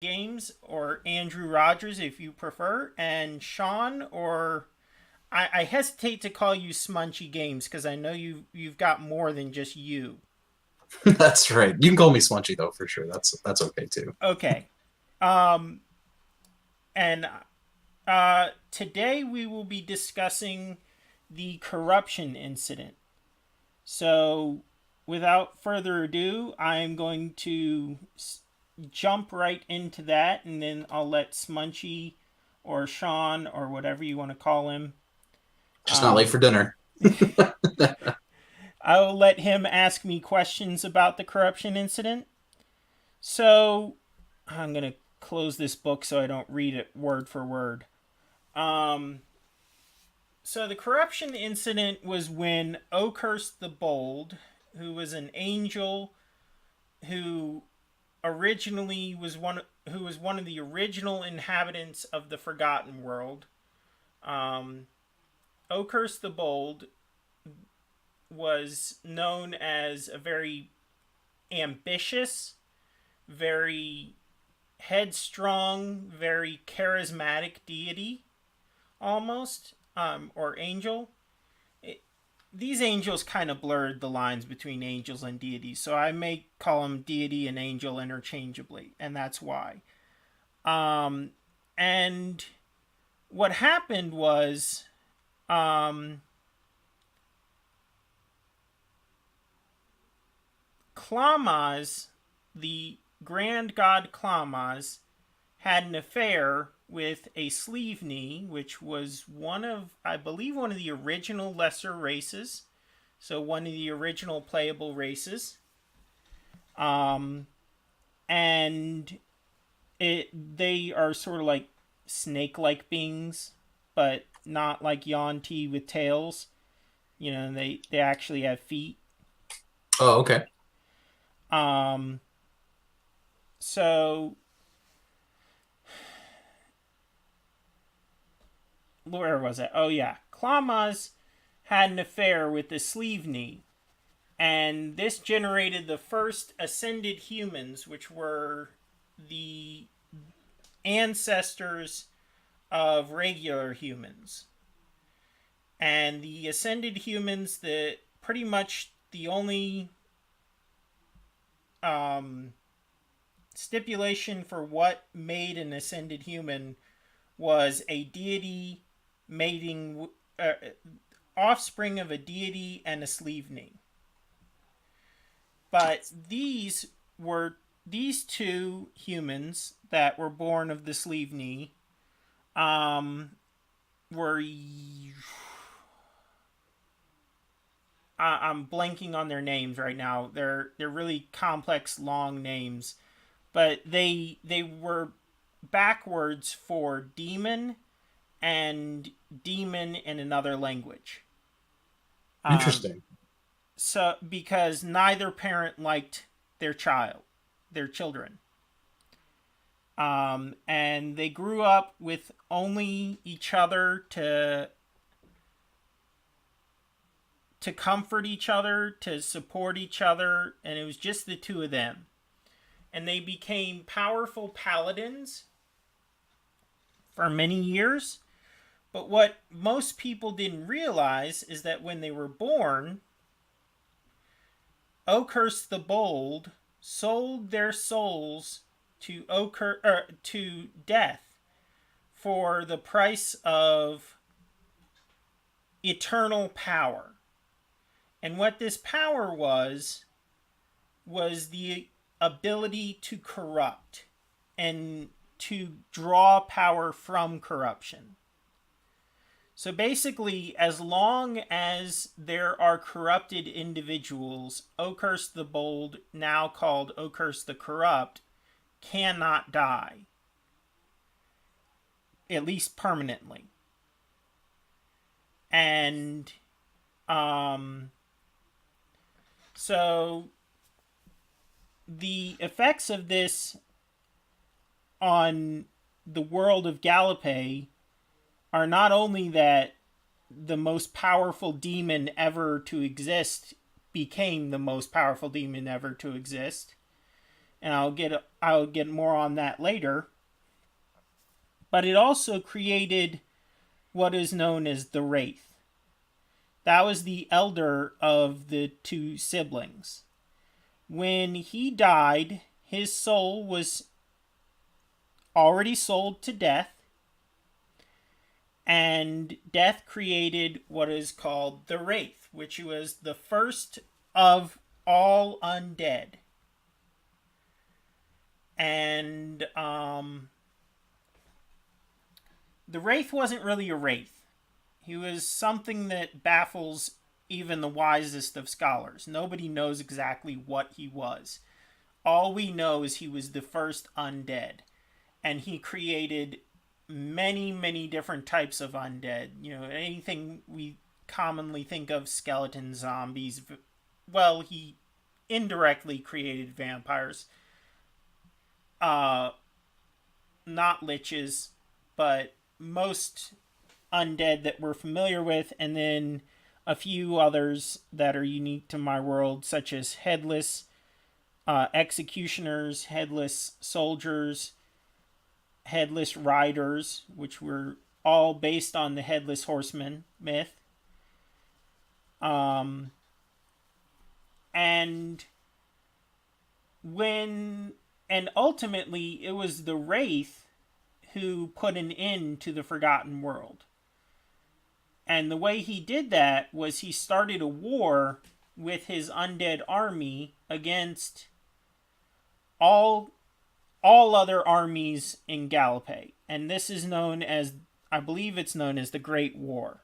Games, or Andrew Rogers if you prefer, and Sean, or I hesitate to call you Smunchy Games because I know you've got more than just you. That's right. You can call me Smunchy though, for sure. That's okay too. Okay. And today we will be discussing the corruption incident. So, without further ado, I'm going to jump right into that, and then I'll let Smunchy or Sean or whatever you want to call him. Just not late Um, for dinner. I will let him ask me questions about the corruption incident. So, I'm going to close this book so I don't read it word for word. Um, so, the corruption incident was when Oakhurst the Bold, who was an angel who originally was one who was one of the original inhabitants of the Forgotten World. Um, Oakhurst the Bold was known as a very ambitious, very headstrong, very charismatic deity, almost, or angel. These angels kind of blurred the lines between angels and deities, so I may call them deity and angel interchangeably, and that's why. Um, and what happened was, um, Klamas, the grand god Klamas, had an affair with a sleeve knee, which was I believe, one of the original lesser races. So, one of the original playable races. Um, and they are sort of like snake like beings, but not like Yuan-Ti with tails. They actually have feet. Oh, okay. Um, so where was it? Oh yeah, Klamas had an affair with the sleeve knee, and this generated the first ascended humans, which were the ancestors of regular humans. And the ascended humans, the pretty much the only um, stipulation for what made an ascended human was a deity mating, offspring of a deity and a sleeve knee. But these two humans that were born of the sleeve knee um, were I'm blanking on their names right now. They're really complex, long names, but they were backwards for demon and demon in another language. Um, Interesting. so because neither parent liked their their children, and they grew up with only each other to comfort each other, to support each other, and it was just the two of them. And they became powerful paladins for many years. But what most people didn't realize is that when they were born, Oakhurst the Bold sold their souls to death for the price of eternal power. And what this power was the ability to corrupt and to draw power from corruption. So basically, as long as there are corrupted individuals, Oakhurst the Bold, now called Oakhurst the Corrupt, cannot die, at least permanently. And um, so the effects of this on the world of Gallipae are not only that the most powerful demon ever to exist became the most powerful demon ever to exist, and I'll get more on that later. But it also created what is known as the Wraith. That was the elder of the two siblings. When he died, his soul was already sold to death, and death created what is called the Wraith, which was the first of all undead. And the Wraith wasn't really a Wraith. He was something that baffles even the wisest of scholars. Nobody knows exactly what he was. All we know is he was the first undead. And he created many, many different types of undead. You know, anything we commonly think of, skeletons, zombies. Well, he indirectly created vampires. Uh, Not liches, but most undead that we're familiar with, and then a few others that are unique to my world, such as headless executioners, headless soldiers, headless riders, which were all based on the headless horseman myth. Um, and when and ultimately it was the Wraith who put an end to the Forgotten World. And the way he did that was he started a war with his undead army against all other armies in Gallipae. And this is known as, I believe it's known as the Great War.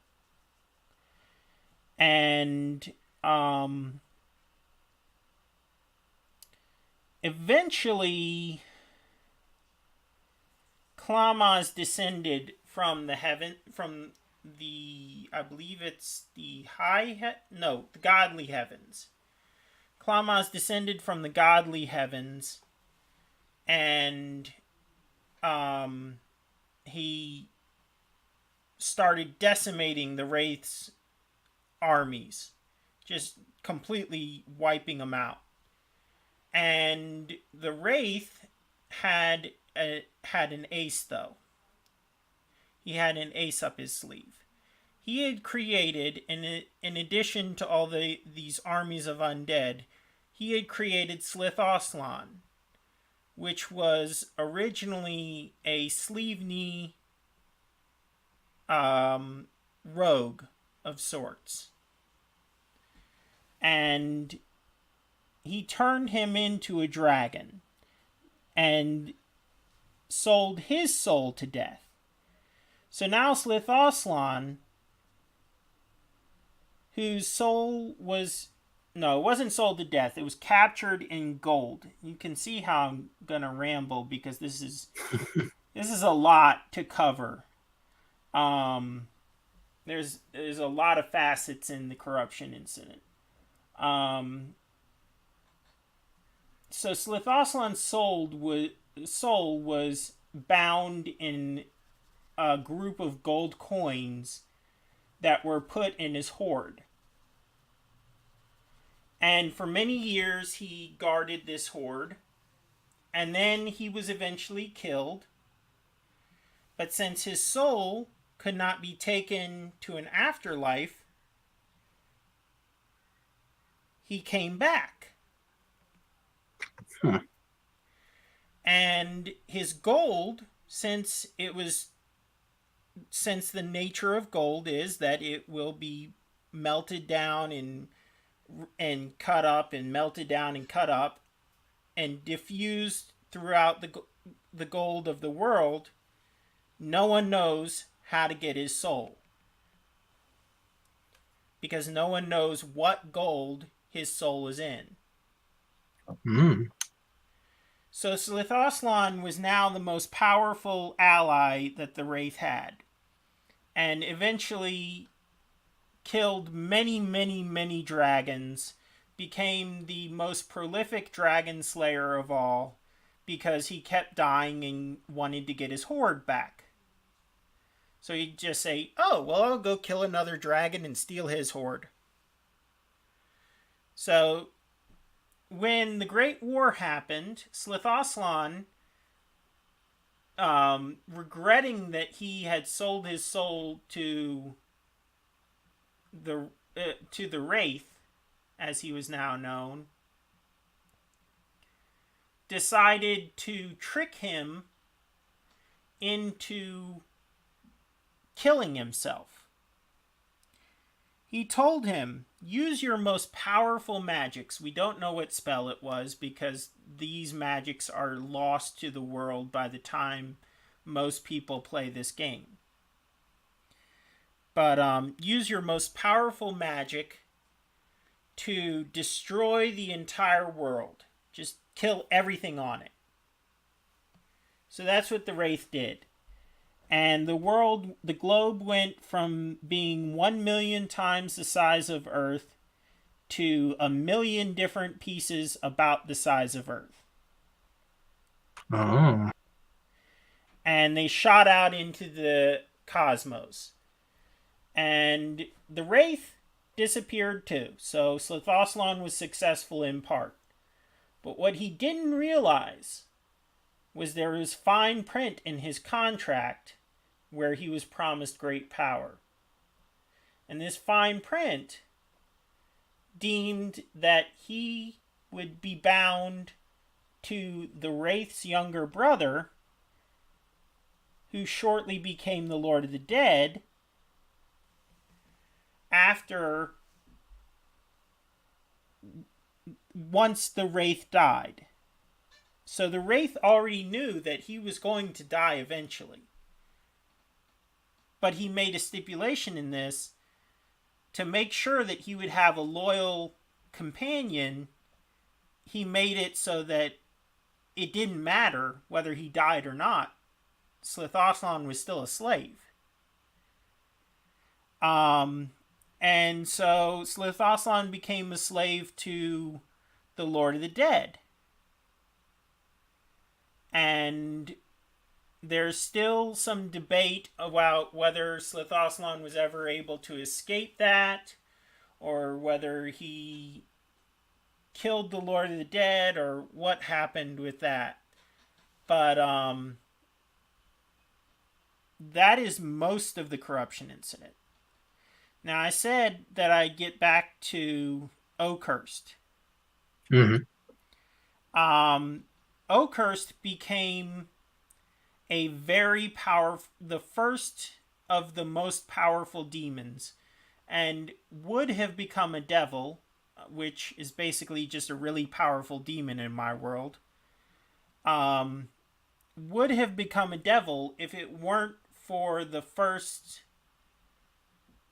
And eventually Klamas descended from the I believe it's the the godly heavens. Klamas descended from the godly heavens, and he started decimating the Wraith's armies, just completely wiping them out. And the Wraith had an ace, though. He had an ace up his sleeve. He had created, in addition to all these armies of undead, he had created Slithoslan, which was originally a sleeve knee rogue of sorts. And he turned him into a dragon and sold his soul to death. So now Slithoslan, whose soul was... No, it wasn't sold to death. It was captured in gold. You can see how I'm gonna ramble because this is a lot to cover. There's a lot of facets in the corruption incident. So Slithoslan's soul was bound in a group of gold coins that were put in his hoard. And for many years he guarded this hoard. And then he was eventually killed. But since his soul could not be taken to an afterlife, he came back. Huh. And his gold, since the nature of gold is that it will be melted down and cut up and melted down and cut up and diffused throughout the gold of the world, no one knows how to get his soul. Because no one knows what gold his soul is in. Mm. So Slithoslan was now the most powerful ally that the Wraith had. And eventually killed many, many, many dragons, became the most prolific dragon slayer of all, because he kept dying and wanted to get his hoard back. So he'd just say, oh, well, I'll go kill another dragon and steal his hoard. So when the Great War happened, Slithoslan, regretting that he had sold his soul the to the Wraith, as he was now known, decided to trick him into killing himself. He told him, use your most powerful magics. We don't know what spell it was because these magics are lost to the world by the time most people play this game. But use your most powerful magic to destroy the entire world. Just kill everything on it. So that's what the Wraith did. And the globe went from being 1 million times the size of Earth to 1 million different pieces about the size of Earth. Oh. And they shot out into the cosmos. And the Wraith disappeared too. So Slithoslan was successful in part. But what he didn't realize was there was fine print in his contract where he was promised great power. And this fine print deemed that he would be bound to the Wraith's younger brother, who shortly became the Lord of the Dead, once the Wraith died. So the Wraith already knew that he was going to die eventually. But he made a stipulation in this to make sure that he would have a loyal companion. He made it so that it didn't matter whether he died or not. Slithoslan was still a slave. And so Slithoslan became a slave to the Lord of the Dead. And there's still some debate about whether Slithoslan was ever able to escape that, or whether he killed the Lord of the Dead, or what happened with that. But that is most of the corruption incident. Now, I said that I'd get back to Oakhurst. Mm-hmm. Oakhurst became the first of the most powerful demons, and would have become a devil, which is basically just a really powerful demon in my world. Would have become a devil if it weren't for the first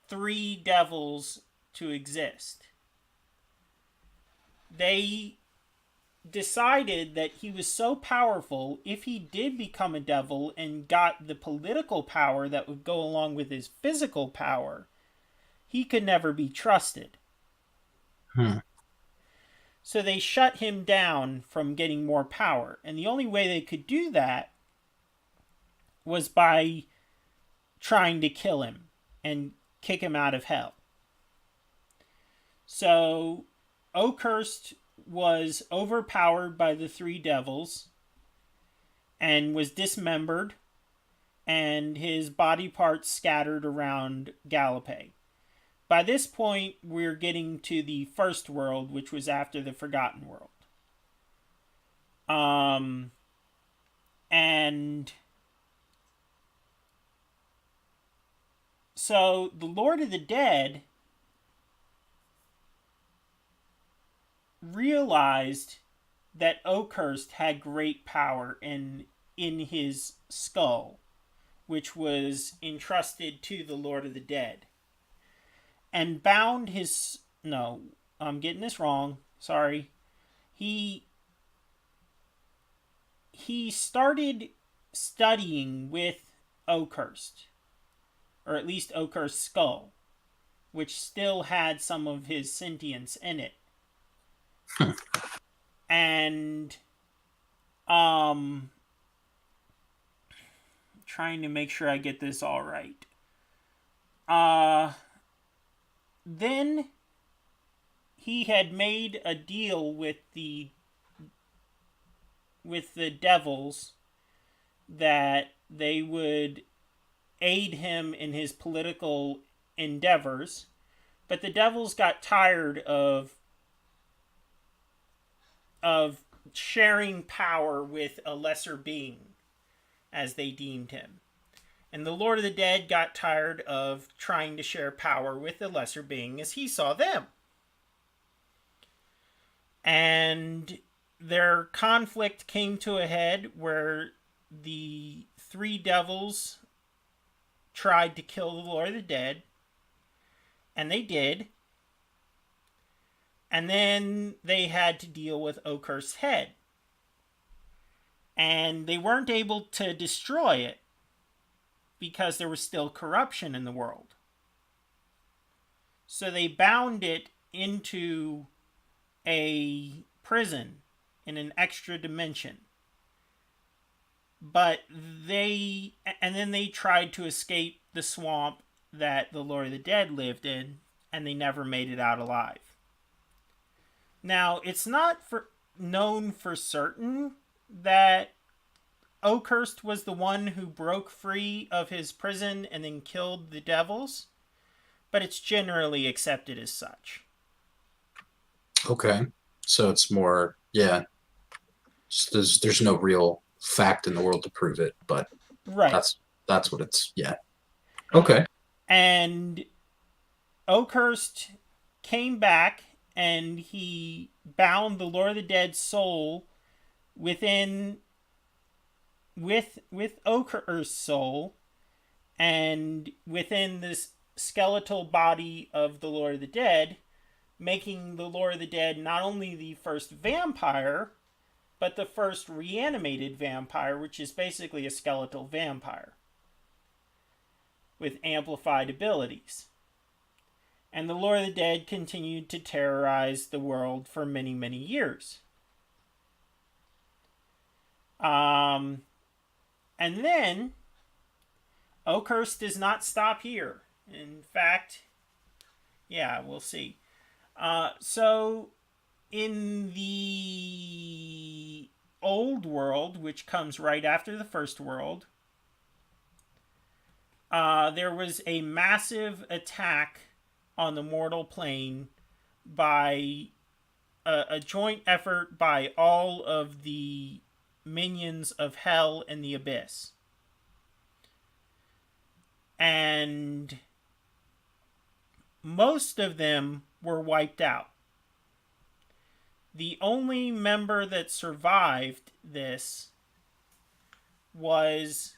3 devils to exist. They decided that he was so powerful, if he did become a devil and got the political power that would go along with his physical power, he could never be trusted. So they shut him down from getting more power. And the only way they could do that was by trying to kill him and kick him out of hell. So Oakhurst was overpowered by the 3 devils and was dismembered, and his body parts scattered around Gallipae. By this point, we're getting to the first world, which was after the Forgotten World. And so the Lord of the Dead realized that Oakhurst had great power in his skull, which was entrusted to the Lord of the Dead, and bound his... No, I'm getting this wrong. Sorry. He started studying with Oakhurst, or at least Oakhurst's skull, which still had some of his sentience in it. And trying to make sure I get this all right. Then he had made a deal with the devils that they would aid him in his political endeavors, but the devils got tired of sharing power with a lesser being, as they deemed him. And the Lord of the Dead got tired of trying to share power with the lesser being as he saw them. And their conflict came to a head where the three devils tried to kill the Lord of the Dead, and they did. And then they had to deal with Oakhurst's head. And they weren't able to destroy it because there was still corruption in the world. So they bound it into a prison in an extra dimension. And then they tried to escape the swamp that the Lord of the Dead lived in, and they never made it out alive. Now, it's not known for certain that Oakhurst was the one who broke free of his prison and then killed the devils, but it's generally accepted as such. Okay. So it's more, yeah. There's no real fact in the world to prove it, but Right. that's what it's, yeah. Okay. And Oakhurst came back and he bound the Lord of the Dead's soul with Oakhurst's soul, and within this skeletal body of the Lord of the Dead, making the Lord of the Dead not only the first vampire, but the first reanimated vampire, which is basically a skeletal vampire with amplified abilities. And the Lord of the Dead continued to terrorize the world for many, many years. And then Oakhurst does not stop here. In fact, yeah, we'll see. So in the old world, which comes right after the first world, there was a massive attack on the mortal plane by a joint effort by all of the minions of Hell and the Abyss. And most of them were wiped out. The only member that survived this was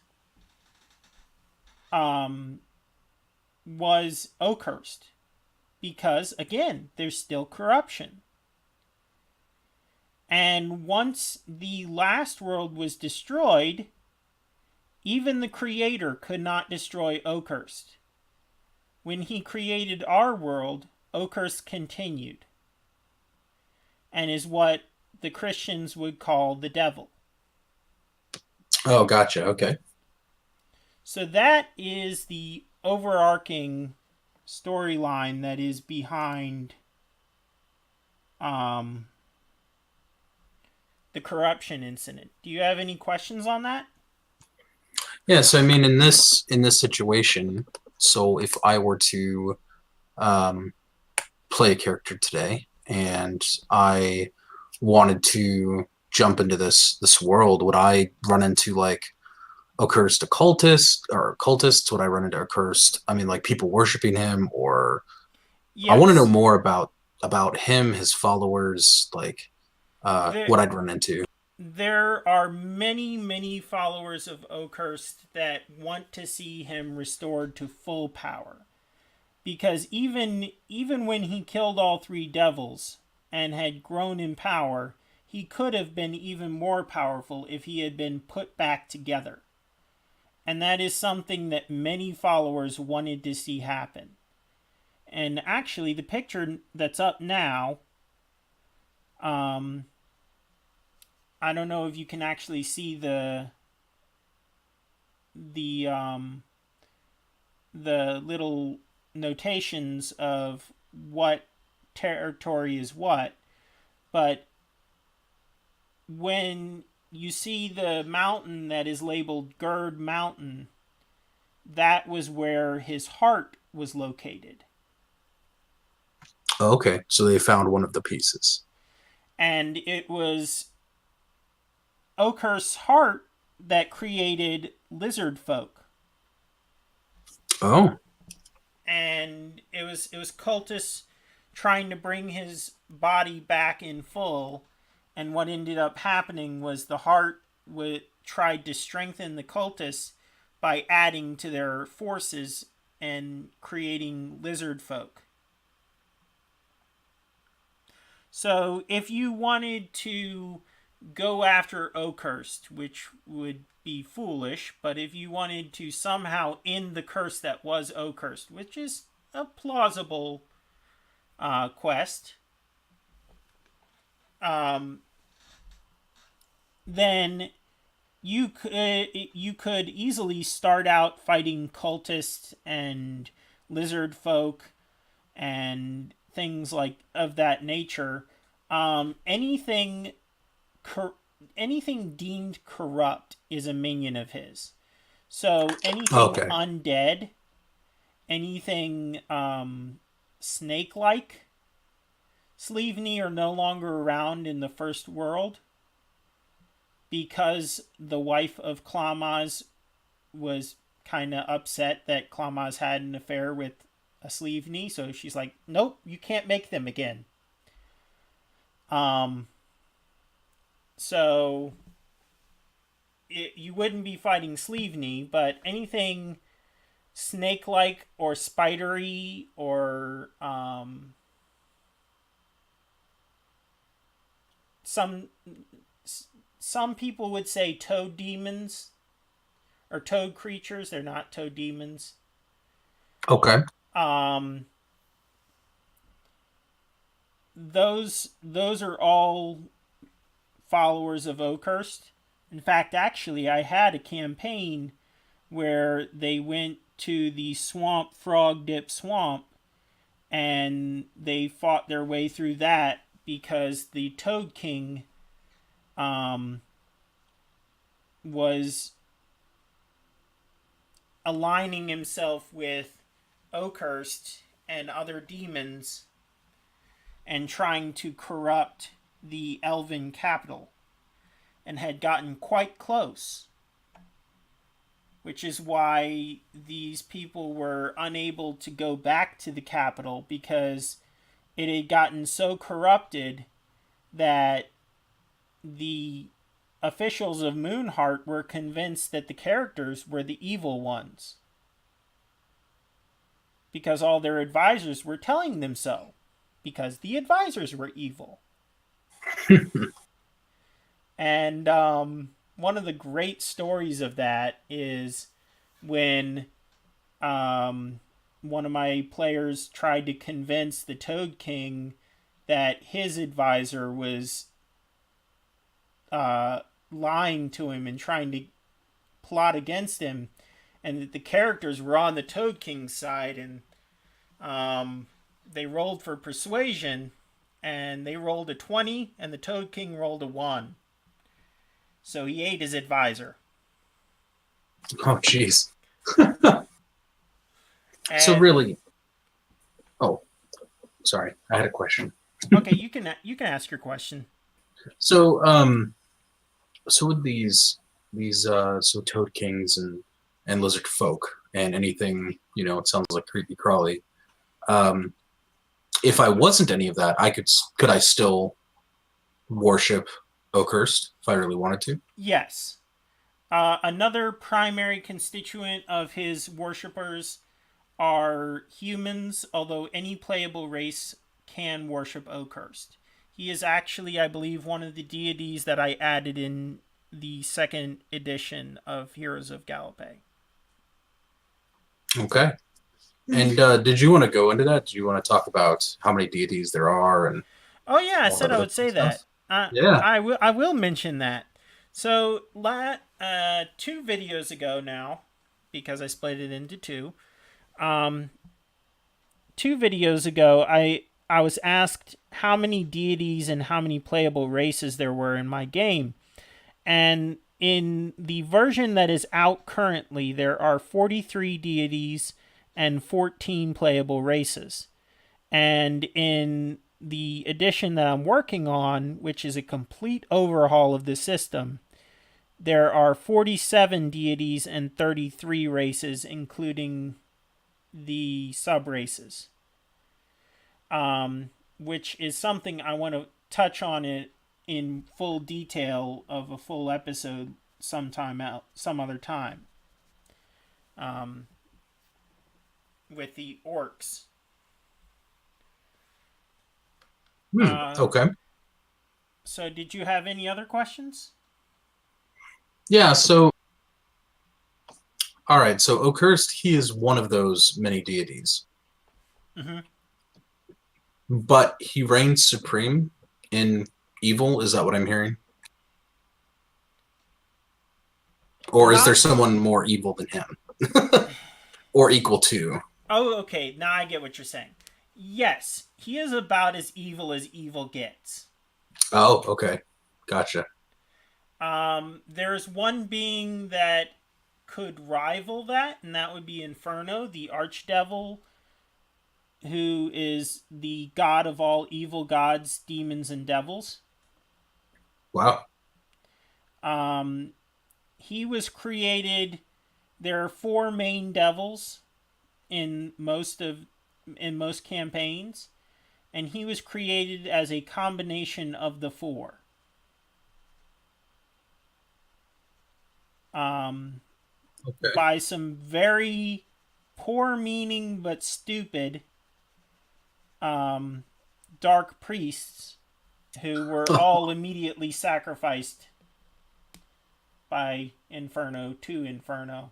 Oakhurst, because again, there's still corruption. And once the last world was destroyed, even the creator could not destroy Oakhurst. When he created our world, Oakhurst continued, and is what the Christians would call the devil. Oh, gotcha. Okay. So that is the overarching storyline that is behind the corruption incident. Do you have any questions on that? Yeah, so I mean in this situation, so if I were to um play a character today and I wanted to jump into this world, would I run into like accursed occultists or occultists? Would I run into accursed, I mean like people worshiping him, or I want to know Yes. more about him, his followers, like There, what I'd run into. there are many, many followers of Oakhurst that want to see him restored to full power. Because even when he killed all three devils and had grown in power, he could have been even more powerful if he had been put back together. And that is something that many followers wanted to see happen. And actually, the picture that's up now, I don't know if you can actually see the little notations of what territory is what, but when you see the mountain that is labeled Gird Mountain, that was where his heart was located. Okay, so they found one of the pieces. And it was Oakhurst's heart that created lizard folk. Oh, And it was cultists trying to bring his body back in full, and what ended up happening was the heart tried to strengthen the cultists by adding to their forces and creating lizard folk. So if you wanted to go after Oakhurst, which would be foolish, but if you wanted to somehow end the curse that was Oakhurst, which is a plausible quest, um, then you could easily start out fighting cultists and lizard folk and things like of that nature. Anything anything deemed corrupt is a minion of his. So anything okay. undead, anything snake-like. Sleevney are no longer around in the first world because the wife of Klamaz was kind of upset that Klamaz had an affair with a Sleevney, so she's like, "Nope, you can't make them again." Um, so you wouldn't be fighting Sleevney, but anything snake-like or spidery or some some people would say toad demons or toad creatures. They're not toad demons. Okay. Um, those are all followers of Oakhurst. In fact, actually, I had a campaign where they went to the swamp, Frog Dip Swamp, and they fought their way through that because the Toad King um, was aligning himself with Oakhurst and other demons and trying to corrupt the elven capital and had gotten quite close, which is why these people were unable to go back to the capital because it had gotten so corrupted that the officials of Moonheart were convinced that the characters were the evil ones because all their advisors were telling them so, because the advisors were evil. And one of the great stories of that is when one of my players tried to convince the Toad King that his advisor was lying to him and trying to plot against him, and that the characters were on the Toad King's side, and they rolled for persuasion, and they rolled a 20, and the Toad King rolled a 1. So he ate his advisor. Oh, jeez. So And really, oh, sorry, I had a question. okay, you can ask your question. So, so with these so Toad Kings and Lizard Folk and anything, it sounds like creepy crawly. If I wasn't any of that, could I still worship Oakhurst if I really wanted to? Yes. Another primary constituent of his worshippers are humans, although any playable race can worship Oakhurst. He is actually, I believe, one of the deities that I added in the second edition of Heroes of Gallipae. Okay. And did you want to go into that? Do you want to talk about how many deities there are and Oh yeah, I all said that I other would say stuff? that. Yeah. I will mention that. So, 2 videos ago now, because I split it into two. Um, 2 videos ago, I was asked how many deities and how many playable races there were in my game. And in the version that is out currently, there are 43 deities and 14 playable races. And in the edition that I'm working on, which is a complete overhaul of the system, there are 47 deities and 33 races, including the sub races, which is something I want to touch on it in full detail of a full episode sometime out, some other time, um, with the orcs. Uh, Okay. so, did you have any other questions? Yeah. So, all right. So, Ocursed, he is one of those many deities, Mm-hmm. but he reigns supreme in evil. Is that what I'm hearing? Or is there Not. someone more evil than him, or equal to? Oh, okay. Now I get what you're saying. Yes, he is about as evil gets. Oh, okay. Gotcha. There's one being that could rival that, and that would be Inferno, the archdevil, who is the god of all evil gods, demons, and devils. Wow. Um, he was created. There are four main devils in most campaigns, and he was created as a combination of the four. Um, Okay. by some very poor meaning but stupid um, dark priests who were all immediately sacrificed by Inferno to Inferno.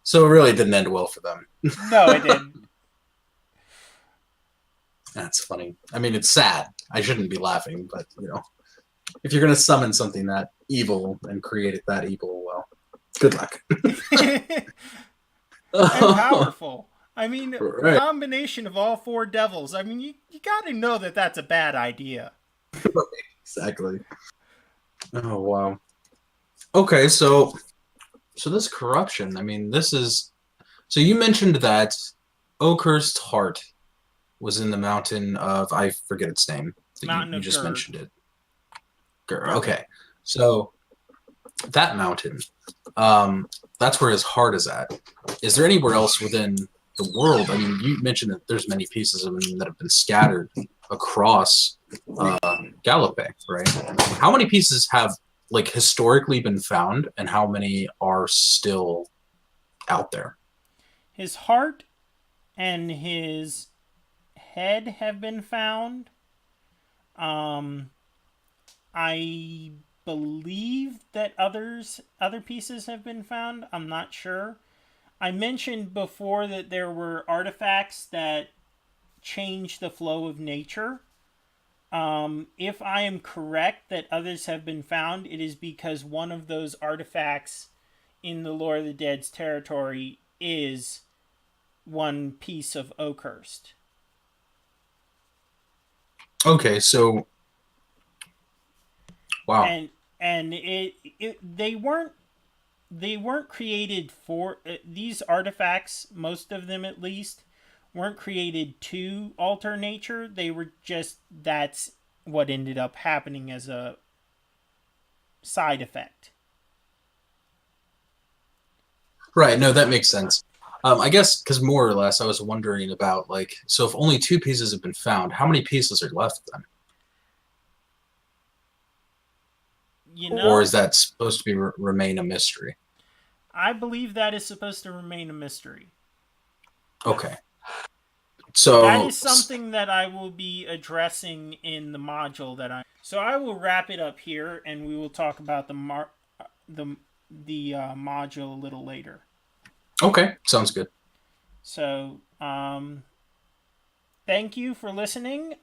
So it really didn't end well for them. No, it didn't. That's funny. I mean, it's sad. I shouldn't be laughing, but if you're gonna summon something that evil and create it that evil, well, good luck. And powerful. I mean, Right. combination of all four devils. I mean, you got to know that that's a bad idea. Exactly. Oh wow. Okay, so this corruption. I mean, this is. So you mentioned that Oakhurst Heart was in the mountain of I forget its name. That you, Mountain you of just Gerd. mentioned it. Okay. So that mountain, that's where his heart is at. Is there anywhere else within the world? I mean, you mentioned that there's many pieces of him that have been scattered across Gallipae, right? How many pieces have like historically been found, and how many are still out there? His heart and his head have been found. Um, I believe that other pieces have been found. I'm not sure. I mentioned before that there were artifacts that change the flow of nature. If I am correct that others have been found, it is because one of those artifacts in the Lord of the Dead's territory is one piece of Oakhurst. Okay, so wow. And they weren't created for these artifacts, most of them at least weren't created to alter nature. They were just that's what ended up happening as a side effect. Right, no, that makes sense. I guess because more or less, I was wondering about like, so if only two pieces have been found, how many pieces are left then? You Or is know, that supposed to be remain a mystery? I believe that is supposed to remain a mystery. Okay, That so is something that I will be addressing in the module that I. So I will wrap it up here, and we will talk about the module a little later. okay, sounds good. So thank you for listening.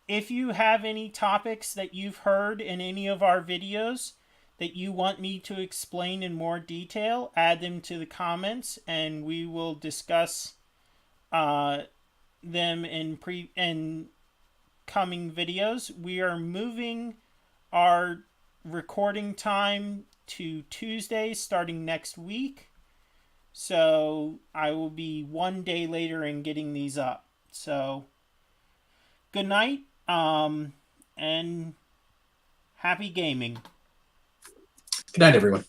If you have any topics that you've heard in any of our videos that you want me to explain in more detail, add them to the comments, and we will discuss them in coming videos. We are moving our recording time to Tuesday starting next week. So I will be one day later in getting these up. So good night, and happy gaming. Good night, everyone.